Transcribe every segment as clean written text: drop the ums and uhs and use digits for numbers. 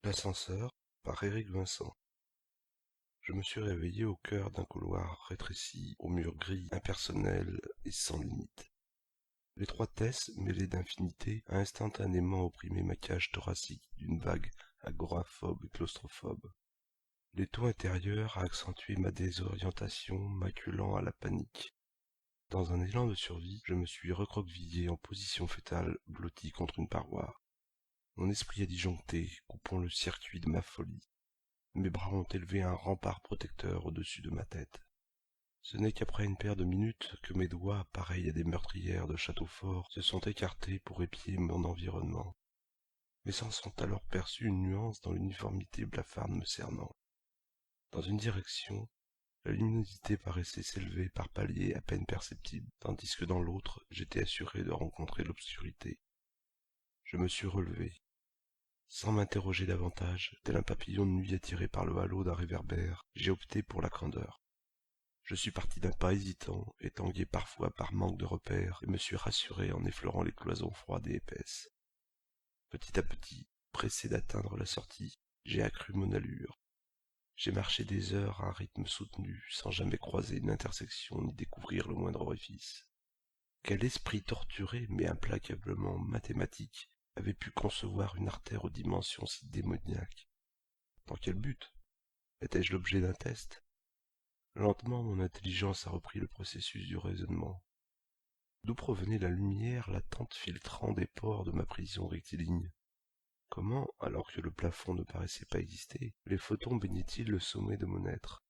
L'ascenseur par Éric Vincent. Je me suis réveillé au cœur d'un couloir rétréci, aux murs gris, impersonnels et sans limite. L'étroitesse, mêlée d'infinité, a instantanément opprimé ma cage thoracique d'une vague agoraphobe et claustrophobe. L'étau intérieur a accentué ma désorientation, m'acculant à la panique. Dans un élan de survie, je me suis recroquevillé en position fétale, blotti contre une paroi. Mon esprit a disjoncté, coupant le circuit de ma folie. Mes bras ont élevé un rempart protecteur au-dessus de ma tête. Ce n'est qu'après une paire de minutes que mes doigts, pareils à des meurtrières de château fort, se sont écartés pour épier mon environnement. Mais s'en sont alors perçus une nuance dans l'uniformité blafarde me cernant. Dans une direction, la luminosité paraissait s'élever par paliers à peine perceptibles, tandis que dans l'autre, j'étais assuré de rencontrer l'obscurité. Je me suis relevé. Sans m'interroger davantage, tel un papillon de nuit attiré par le halo d'un réverbère, j'ai opté pour la candeur. Je suis parti d'un pas hésitant, étangué parfois par manque de repères, et me suis rassuré en effleurant les cloisons froides et épaisses. Petit à petit, pressé d'atteindre la sortie, j'ai accru mon allure. J'ai marché des heures à un rythme soutenu, sans jamais croiser une intersection ni découvrir le moindre orifice. Quel esprit torturé, mais implacablement mathématique, avait pu concevoir une artère aux dimensions si démoniaques? Dans quel but? Étais-je l'objet d'un test? Lentement, mon intelligence a repris le processus du raisonnement. D'où provenait la lumière latente filtrant des pores de ma prison rectiligne? Comment, alors que le plafond ne paraissait pas exister, les photons baignaient-ils le sommet de mon être?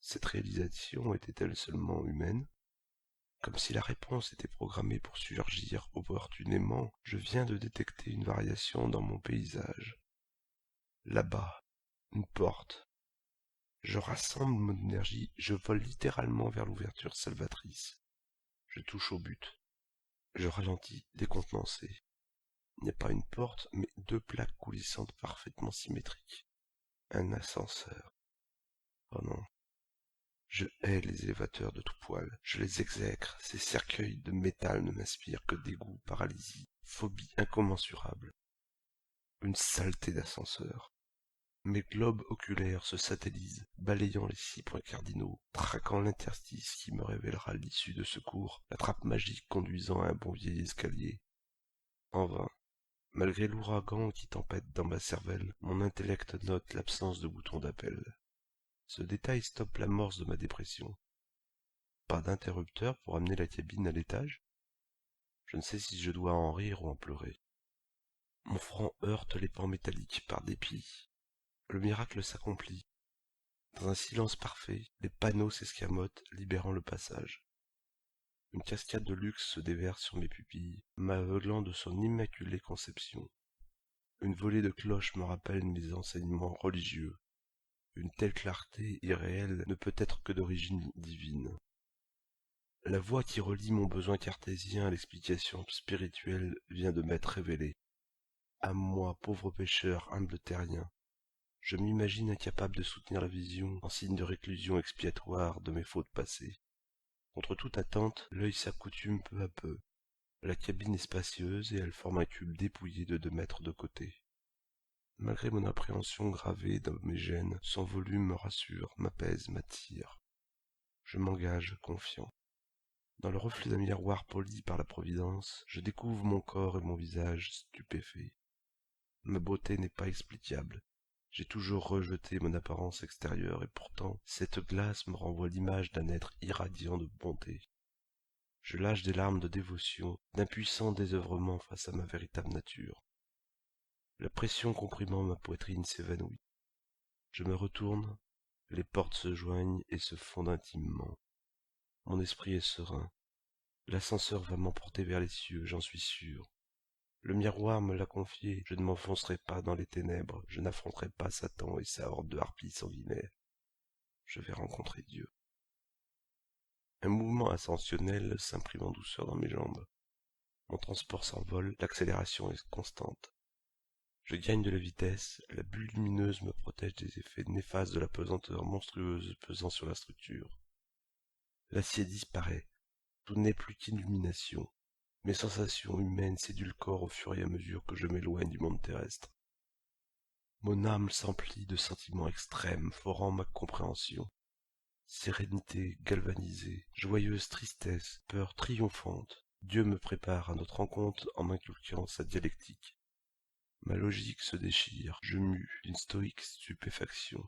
Cette réalisation était-elle seulement humaine? Comme si la réponse était programmée pour surgir opportunément, je viens de détecter une variation dans mon paysage. Là-bas, une porte. Je rassemble mon énergie, je vole littéralement vers l'ouverture salvatrice. Je touche au but. Je ralentis, décontenancé. Il n'y a pas une porte, mais deux plaques coulissantes parfaitement symétriques. Un ascenseur. Oh non. Je hais les élévateurs de tout poil. Je les exècre. Ces cercueils de métal ne m'inspirent que dégoût, paralysie, phobie incommensurable. Une saleté d'ascenseur. Mes globes oculaires se satellisent, balayant les 6 points cardinaux, traquant l'interstice qui me révélera l'issue de secours, la trappe magique conduisant à un bon vieil escalier. En vain. Malgré l'ouragan qui tempête dans ma cervelle, mon intellect note l'absence de bouton d'appel. Ce détail stoppe l'amorce de ma dépression. Pas d'interrupteur pour amener la cabine à l'étage? Je ne sais si je dois en rire ou en pleurer. Mon front heurte les pans métalliques par dépit. Le miracle s'accomplit. Dans un silence parfait, les panneaux s'escamotent, libérant le passage. Une cascade de luxe se déverse sur mes pupilles, m'aveuglant de son immaculée conception. Une volée de cloches me rappelle mes enseignements religieux. Une telle clarté irréelle ne peut être que d'origine divine. La voie qui relie mon besoin cartésien à l'explication spirituelle vient de m'être révélée. À moi, pauvre pécheur, humble terrien, je m'imagine incapable de soutenir la vision en signe de réclusion expiatoire de mes fautes passées. Contre toute attente, l'œil s'accoutume peu à peu. La cabine est spacieuse et elle forme un cube dépouillé de 2 mètres de côté. Malgré mon appréhension gravée dans mes gènes, son volume me rassure, m'apaise, m'attire. Je m'engage, confiant. Dans le reflet d'un miroir poli par la Providence, je découvre mon corps et mon visage stupéfaits. Ma beauté n'est pas explicable. J'ai toujours rejeté mon apparence extérieure et pourtant, cette glace me renvoie l'image d'un être irradiant de bonté. Je lâche des larmes de dévotion, d'impuissant désœuvrement face à ma véritable nature. La pression comprimant ma poitrine s'évanouit. Je me retourne, les portes se joignent et se fondent intimement. Mon esprit est serein. L'ascenseur va m'emporter vers les cieux, j'en suis sûr. Le miroir me l'a confié, je ne m'enfoncerai pas dans les ténèbres, je n'affronterai pas Satan et sa horde de harpies sanguinaires. Je vais rencontrer Dieu. Un mouvement ascensionnel s'imprime en douceur dans mes jambes. Mon transport s'envole, l'accélération est constante. Je gagne de la vitesse, la bulle lumineuse me protège des effets néfastes de la pesanteur monstrueuse pesant sur la structure. L'acier disparaît, tout n'est plus qu'illumination. Mes sensations humaines s'édulcorent au fur et à mesure que je m'éloigne du monde terrestre. Mon âme s'emplit de sentiments extrêmes, forant ma compréhension. Sérénité galvanisée, joyeuse tristesse, peur triomphante. Dieu me prépare à notre rencontre en m'inculquant sa dialectique. Ma logique se déchire, je mue d'une stoïque stupéfaction.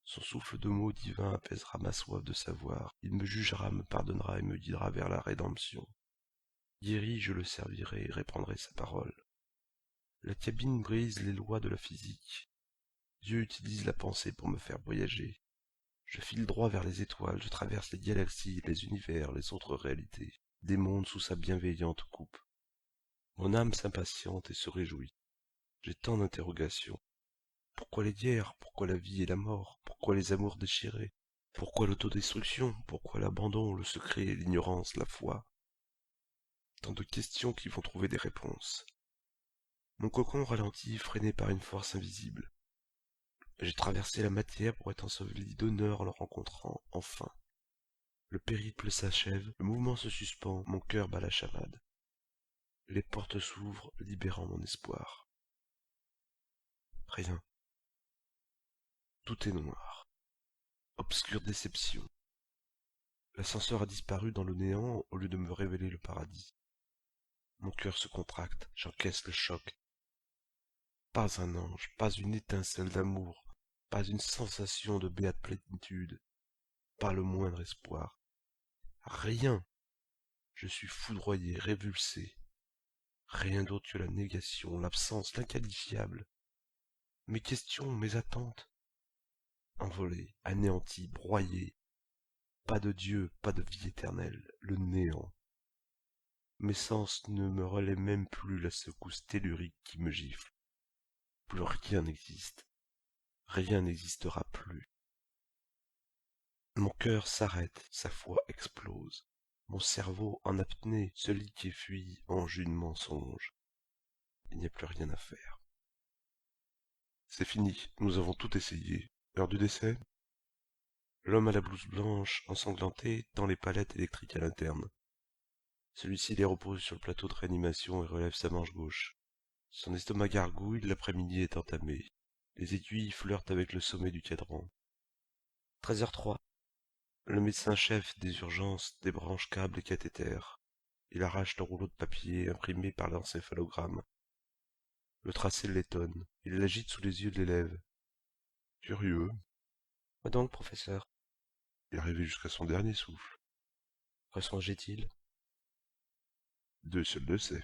Son souffle de mots divins apaisera ma soif de savoir. Il me jugera, me pardonnera et me guidera vers la rédemption. Guéri, je le servirai et répandrai sa parole. La cabine brise les lois de la physique. Dieu utilise la pensée pour me faire voyager. Je file droit vers les étoiles, je traverse les galaxies, les univers, les autres réalités, des mondes sous sa bienveillante coupe. Mon âme s'impatiente et se réjouit. J'ai tant d'interrogations. Pourquoi les guerres? Pourquoi la vie et la mort? Pourquoi les amours déchirés? Pourquoi l'autodestruction? Pourquoi l'abandon, le secret, l'ignorance, la foi? Tant de questions qui vont trouver des réponses. Mon cocon ralentit, freiné par une force invisible. J'ai traversé la matière pour être enseveli d'honneur en le rencontrant, enfin. Le périple s'achève, le mouvement se suspend, mon cœur bat la chamade. Les portes s'ouvrent, libérant mon espoir. Rien. Tout est noir. Obscure déception. L'ascenseur a disparu dans le néant au lieu de me révéler le paradis. Mon cœur se contracte, j'encaisse le choc. Pas un ange, pas une étincelle d'amour, pas une sensation de béate plénitude, pas le moindre espoir. Rien. Je suis foudroyé, révulsé. Rien d'autre que la négation, l'absence, l'inqualifiable. Mes questions, mes attentes. Envolées, anéanties, broyées. Pas de Dieu, pas de vie éternelle, le néant. Mes sens ne me relaient même plus la secousse tellurique qui me gifle. Plus rien n'existe. Rien n'existera plus. Mon cœur s'arrête, sa foi explose. Mon cerveau en apnée se liquéfie en jus de mensonge. Il n'y a plus rien à faire. C'est fini, nous avons tout essayé. L'heure du décès? L'homme à la blouse blanche, ensanglanté, tend les palettes électriques à l'interne. Celui-ci les repose sur le plateau de réanimation et relève sa manche gauche. Son estomac gargouille, l'après-midi est entamé. Les aiguilles flirtent avec le sommet du cadran. 13h03. Le médecin-chef des urgences débranche câbles et cathéters. Il arrache le rouleau de papier imprimé par l'encéphalogramme. Le tracé l'étonne. Il l'agite sous les yeux de l'élève. Curieux. Quoi donc, professeur? Il est arrivé jusqu'à son dernier souffle. Que songeait-il? Dieu seul le sait.